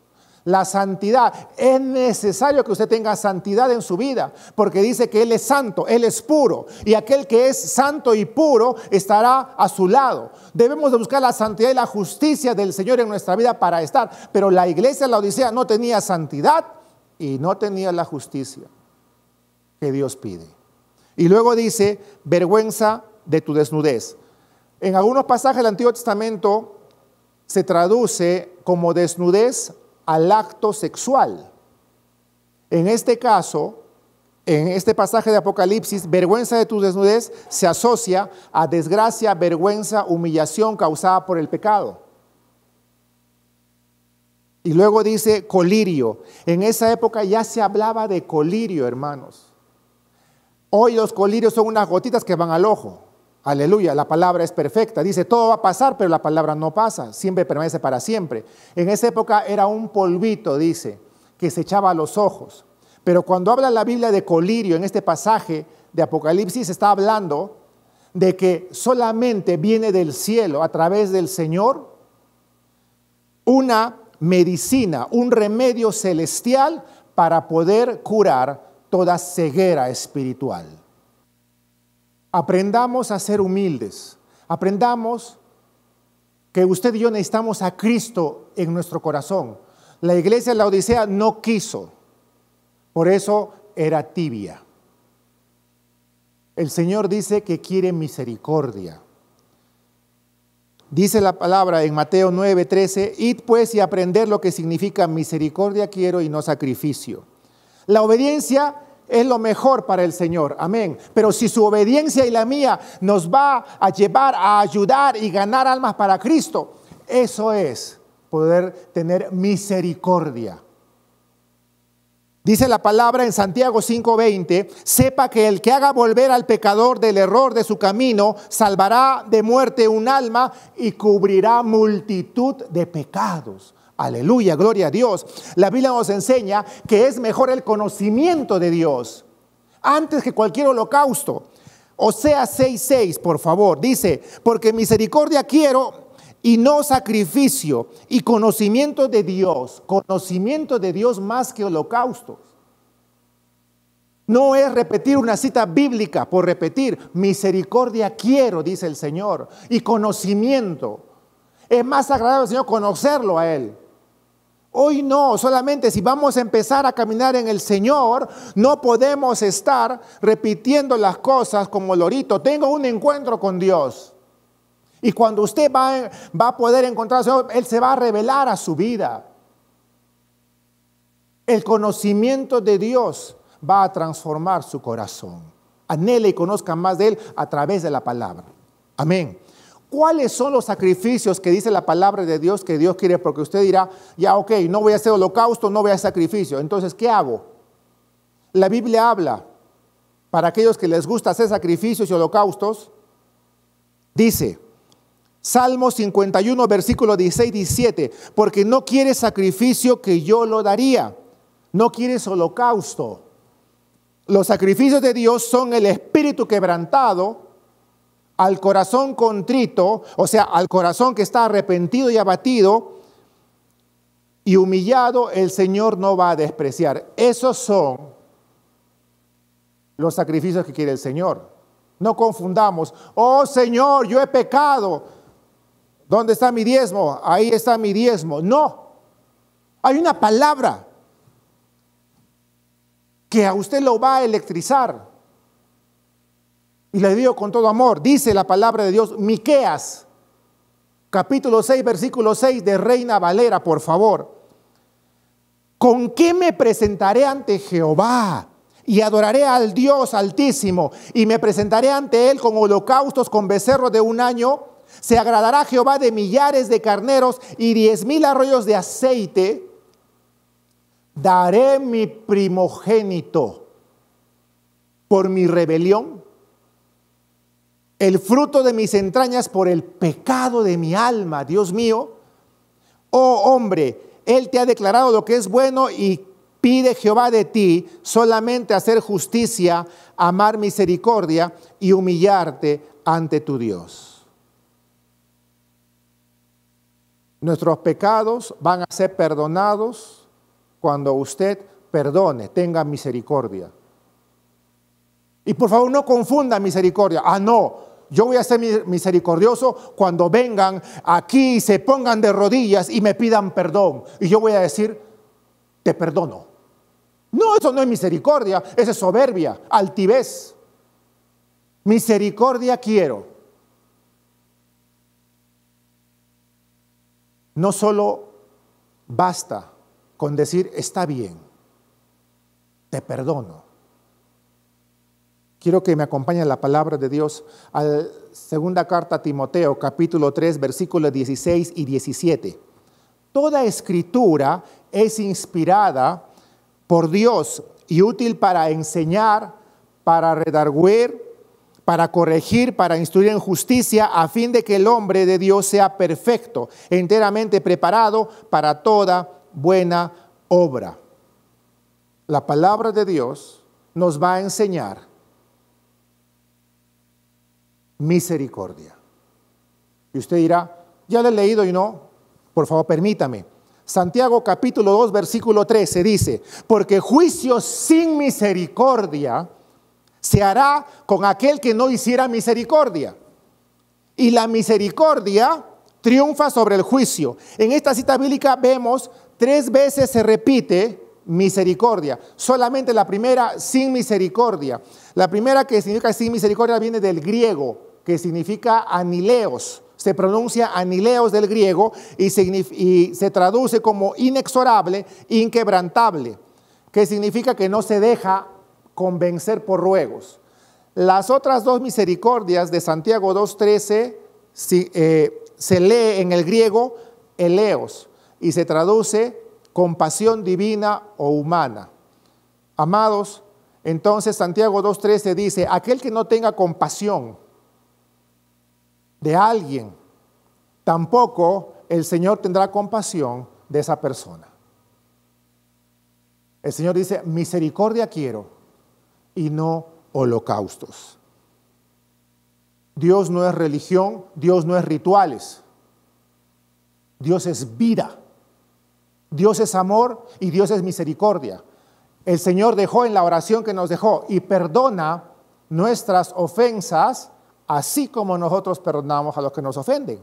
La santidad, es necesario que usted tenga santidad en su vida, porque dice que Él es santo, Él es puro, y aquel que es santo y puro estará a su lado. Debemos de buscar la santidad y la justicia del Señor en nuestra vida para estar, pero la iglesia de Laodicea no tenía santidad y no tenía la justicia que Dios pide. Y luego dice, vergüenza de tu desnudez. En algunos pasajes del Antiguo Testamento se traduce como desnudez al acto sexual. En este caso, en este pasaje de Apocalipsis, vergüenza de tu desnudez se asocia a desgracia, vergüenza, humillación causada por el pecado. Y luego dice colirio. En esa época ya se hablaba de colirio, hermanos. Hoy los colirios son unas gotitas que van al ojo. Aleluya, la palabra es perfecta. Dice, todo va a pasar, pero la palabra no pasa. Siempre permanece para siempre. En esa época era un polvito, dice, que se echaba a los ojos. Pero cuando habla la Biblia de colirio, en este pasaje de Apocalipsis, está hablando de que solamente viene del cielo, a través del Señor, una medicina, un remedio celestial para poder curar toda ceguera espiritual. Aprendamos a ser humildes. Aprendamos que usted y yo necesitamos a Cristo en nuestro corazón. La iglesia de Laodicea no quiso, por eso era tibia. El Señor dice que quiere misericordia. Dice la palabra en Mateo 9:13, id pues y aprender lo que significa misericordia quiero y no sacrificio. La obediencia es lo mejor para el Señor, amén. Pero si su obediencia y la mía nos va a llevar a ayudar y ganar almas para Cristo, eso es poder tener misericordia. Dice la palabra en Santiago 5:20, sepa que el que haga volver al pecador del error de su camino, salvará de muerte un alma y cubrirá multitud de pecados. Aleluya, gloria a Dios. La Biblia nos enseña que es mejor el conocimiento de Dios antes que cualquier holocausto. Oseas 6:6, por favor, dice, porque misericordia quiero y no sacrificio, y conocimiento de Dios más que holocaustos. No es repetir una cita bíblica por repetir, misericordia quiero, dice el Señor, y conocimiento. Es más agradable al Señor conocerlo a Él. Hoy no, solamente si vamos a empezar a caminar en el Señor, no podemos estar repitiendo las cosas como lorito. Tengo un encuentro con Dios. Y cuando usted va a poder encontrar al Señor, Él se va a revelar a su vida. El conocimiento de Dios va a transformar su corazón. Anhele y conozca más de Él a través de la palabra. Amén. ¿Cuáles son los sacrificios que dice la palabra de Dios que Dios quiere? Porque usted dirá, ya ok, no voy a hacer holocausto, no voy a hacer sacrificio. Entonces, ¿qué hago? La Biblia habla, para aquellos que les gusta hacer sacrificios y holocaustos, dice, Salmo 51, versículo 16, 17, porque no quieres sacrificio que yo lo daría, no quieres holocausto. Los sacrificios de Dios son el espíritu quebrantado, al corazón contrito, o sea, al corazón que está arrepentido y abatido y humillado, el Señor no va a despreciar. Esos son los sacrificios que quiere el Señor. No confundamos, oh Señor, yo he pecado. ¿Dónde está mi diezmo? Ahí está mi diezmo. No, hay una palabra que a usted lo va a electrizar. Y le digo con todo amor, dice la palabra de Dios, Miqueas, capítulo 6, versículo 6 de Reina Valera, por favor. ¿Con qué me presentaré ante Jehová? Y adoraré al Dios Altísimo, y me presentaré ante Él con holocaustos, con becerros de un año. Se agradará Jehová de millares de carneros y 10,000 arroyos de aceite. Daré mi primogénito por mi rebelión, el fruto de mis entrañas por el pecado de mi alma. Dios mío, oh hombre, Él te ha declarado lo que es bueno y Pide Jehová de ti solamente hacer justicia, amar misericordia y humillarte ante tu Dios. Nuestros pecados van a ser perdonados cuando usted perdone, tenga misericordia. Y por favor no confunda misericordia. No, yo voy a ser misericordioso cuando vengan aquí y se pongan de rodillas y me pidan perdón. Y yo voy a decir, te perdono. No, eso no es misericordia, eso es soberbia, altivez. Misericordia quiero. No solo basta con decir, está bien, te perdono. Quiero que me acompañe la palabra de Dios a la segunda carta a Timoteo, capítulo 3, versículos 16 y 17. Toda escritura es inspirada por Dios y útil para enseñar, para redarguir, para corregir, para instruir en justicia, a fin de que el hombre de Dios sea perfecto, enteramente preparado para toda buena obra. La palabra de Dios nos va a enseñar misericordia. Y usted dirá, ya lo he leído y no. Por favor, permítame. Santiago capítulo 2, versículo 13 dice, porque juicio sin misericordia se hará con aquel que no hiciera misericordia. Y la misericordia triunfa sobre el juicio. En esta cita bíblica vemos 3 veces se repite misericordia. Solamente la primera, sin misericordia. La primera, que significa sin misericordia, viene del griego, que significa anileos. Se pronuncia anileos del griego y se traduce como inexorable, inquebrantable, que significa que no se deja convencer por ruegos. Las otras 2 misericordias de Santiago 2:13 se lee en el griego eleos y se traduce compasión divina o humana. Amados, entonces Santiago 2:13 dice, aquel que no tenga compasión de alguien, tampoco el Señor tendrá compasión de esa persona. El Señor dice, misericordia quiero y no holocaustos. Dios no es religión, Dios no es rituales. Dios es vida. Dios es amor y Dios es misericordia. El Señor dejó en la oración que nos dejó y perdona nuestras ofensas, así como nosotros perdonamos a los que nos ofenden.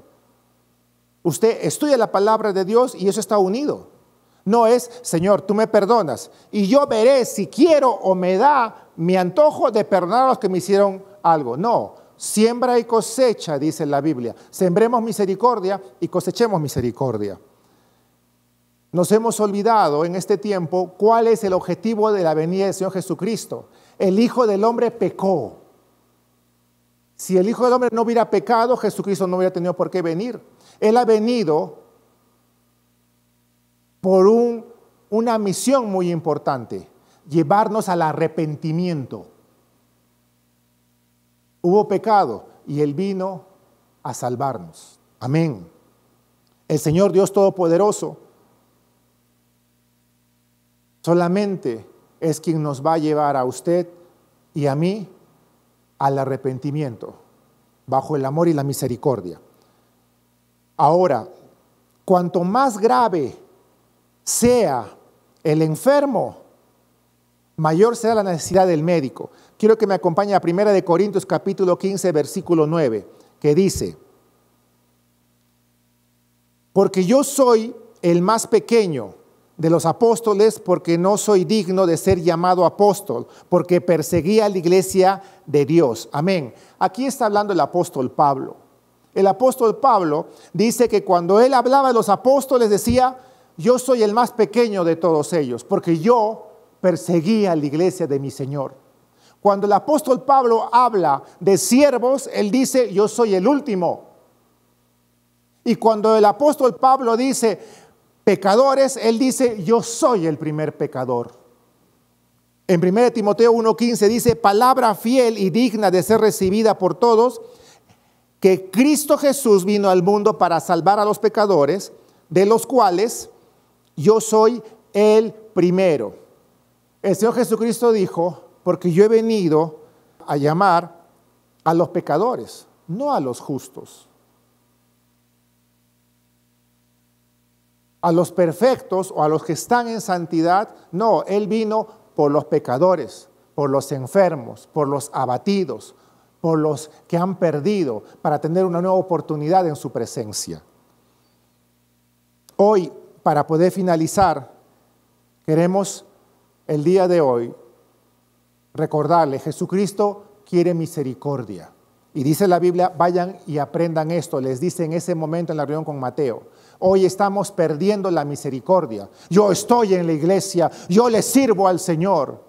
Usted estudia la palabra de Dios y eso está unido. No es, Señor, tú me perdonas y yo veré si quiero o me da mi antojo de perdonar a los que me hicieron algo. No, siembra y cosecha, dice la Biblia. Sembremos misericordia y cosechemos misericordia. Nos hemos olvidado en este tiempo cuál es el objetivo de la venida del Señor Jesucristo. El Hijo del Hombre pecó. Si el Hijo del Hombre no hubiera pecado, Jesucristo no hubiera tenido por qué venir. Él ha venido por una misión muy importante, llevarnos al arrepentimiento. Hubo pecado y Él vino a salvarnos. Amén. El Señor Dios Todopoderoso solamente es quien nos va a llevar a usted y a mí al arrepentimiento, bajo el amor y la misericordia. Ahora, cuanto más grave sea el enfermo, mayor será la necesidad del médico. Quiero que me acompañe a 1 Corintios capítulo 15, versículo 9, que dice, porque yo soy el más pequeño de los apóstoles, porque no soy digno de ser llamado apóstol, porque perseguí a la iglesia de Dios. Amén. Aquí está hablando el apóstol Pablo. El apóstol Pablo dice que cuando él hablaba de los apóstoles decía, yo soy el más pequeño de todos ellos, porque yo perseguí a la iglesia de mi Señor. Cuando el apóstol Pablo habla de siervos, él dice, yo soy el último. Y cuando el apóstol Pablo dice pecadores, él dice, yo soy el primer pecador. En 1 Timoteo 1:15 dice, palabra fiel y digna de ser recibida por todos, que Cristo Jesús vino al mundo para salvar a los pecadores, de los cuales yo soy el primero. El Señor Jesucristo dijo, porque yo he venido a llamar a los pecadores, no a los justos. A los perfectos o a los que están en santidad, no, Él vino por los pecadores, por los enfermos, por los abatidos, por los que han perdido, para tener una nueva oportunidad en su presencia. Hoy, para poder finalizar, queremos el día de hoy recordarle, Jesucristo quiere misericordia. Y dice la Biblia, vayan y aprendan esto, les dice en ese momento en la reunión con Mateo. Hoy estamos perdiendo la misericordia. Yo estoy en la iglesia, yo le sirvo al Señor,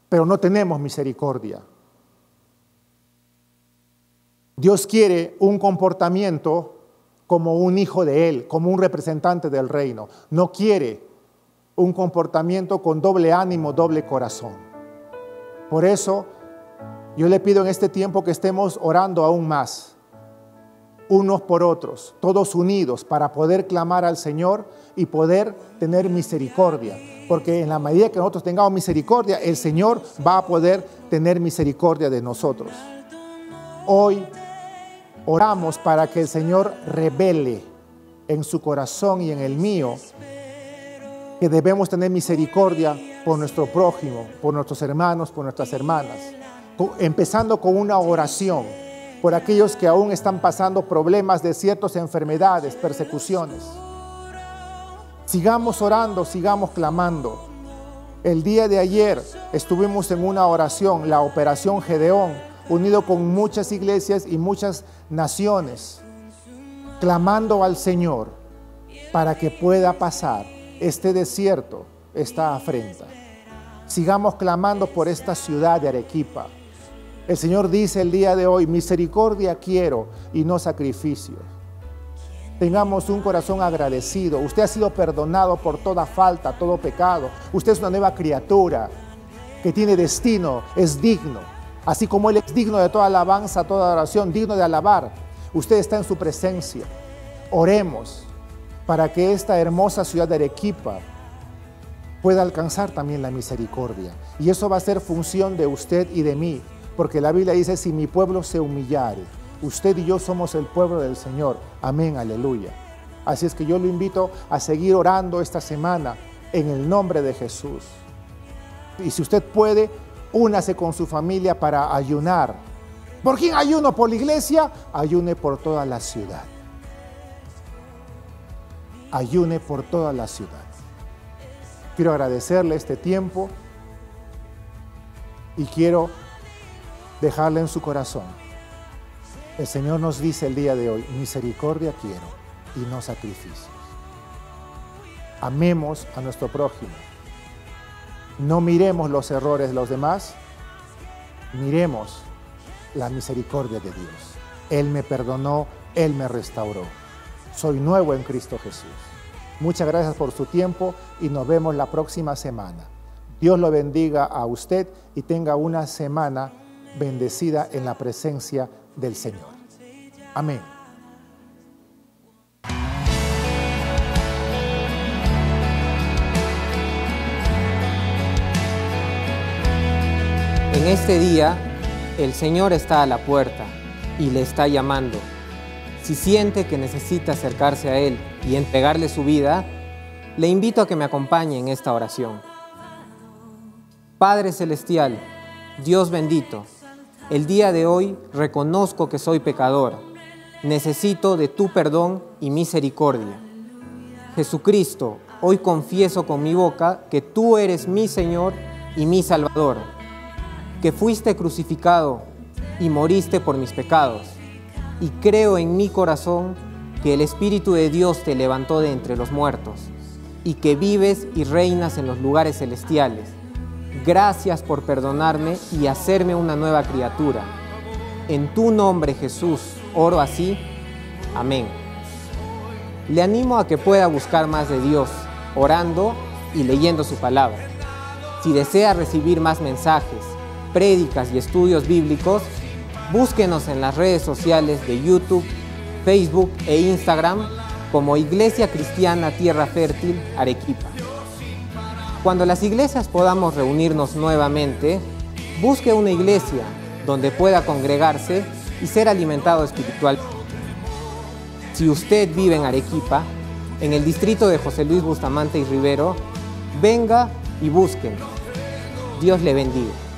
pero no tenemos misericordia. Dios quiere un comportamiento como un hijo de Él, como un representante del reino. No quiere un comportamiento con doble ánimo, doble corazón. Por eso, yo le pido en este tiempo que estemos orando aún más, unos por otros, todos unidos para poder clamar al Señor y poder tener misericordia. Porque en la medida que nosotros tengamos misericordia, el Señor va a poder tener misericordia de nosotros. Hoy oramos para que el Señor revele en su corazón y en el mío que debemos tener misericordia por nuestro prójimo, por nuestros hermanos, por nuestras hermanas. Empezando con una oración por aquellos que aún están pasando problemas de ciertas enfermedades, persecuciones. Sigamos orando, sigamos clamando. El día de ayer estuvimos en una oración, la Operación Gedeón, unido con muchas iglesias y muchas naciones, clamando al Señor para que pueda pasar este desierto, esta afrenta. Sigamos clamando por esta ciudad de Arequipa. El Señor dice el día de hoy, misericordia quiero y no sacrificios. Tengamos un corazón agradecido. Usted ha sido perdonado por toda falta, todo pecado. Usted es una nueva criatura que tiene destino, es digno. Así como Él es digno de toda alabanza, toda oración, digno de alabar. Usted está en su presencia. Oremos para que esta hermosa ciudad de Arequipa pueda alcanzar también la misericordia. Y eso va a ser función de usted y de mí. Porque la Biblia dice, si mi pueblo se humillare, usted y yo somos el pueblo del Señor. Amén, aleluya. Así es que yo lo invito a seguir orando esta semana en el nombre de Jesús. Y si usted puede, únase con su familia para ayunar. ¿Por quién ayuno? ¿Por la iglesia? Ayune por toda la ciudad. Ayune por toda la ciudad. Quiero agradecerle este tiempo y quiero dejarle en su corazón. El Señor nos dice el día de hoy, misericordia quiero y no sacrificios. Amemos a nuestro prójimo. No miremos los errores de los demás, miremos la misericordia de Dios. Él me perdonó, Él me restauró. Soy nuevo en Cristo Jesús. Muchas gracias por su tiempo y nos vemos la próxima semana. Dios lo bendiga a usted y tenga una semana bendecida en la presencia del Señor. Amén. En este día, el Señor está a la puerta y le está llamando. Si siente que necesita acercarse a Él y entregarle su vida, le invito a que me acompañe en esta oración. Padre Celestial, Dios bendito, el día de hoy reconozco que soy pecador. Necesito de tu perdón y misericordia. Jesucristo, hoy confieso con mi boca que tú eres mi Señor y mi Salvador, que fuiste crucificado y moriste por mis pecados, y creo en mi corazón que el Espíritu de Dios te levantó de entre los muertos, y que vives y reinas en los lugares celestiales. Gracias por perdonarme y hacerme una nueva criatura. En tu nombre, Jesús, oro así. Amén. Le animo a que pueda buscar más de Dios, orando y leyendo su palabra. Si desea recibir más mensajes, prédicas y estudios bíblicos, búsquenos en las redes sociales de YouTube, Facebook e Instagram como Iglesia Cristiana Tierra Fértil Arequipa. Cuando las iglesias podamos reunirnos nuevamente, busque una iglesia donde pueda congregarse y ser alimentado espiritual. Si usted vive en Arequipa, en el distrito de José Luis Bustamante y Rivero, venga y busquen. Dios le bendiga.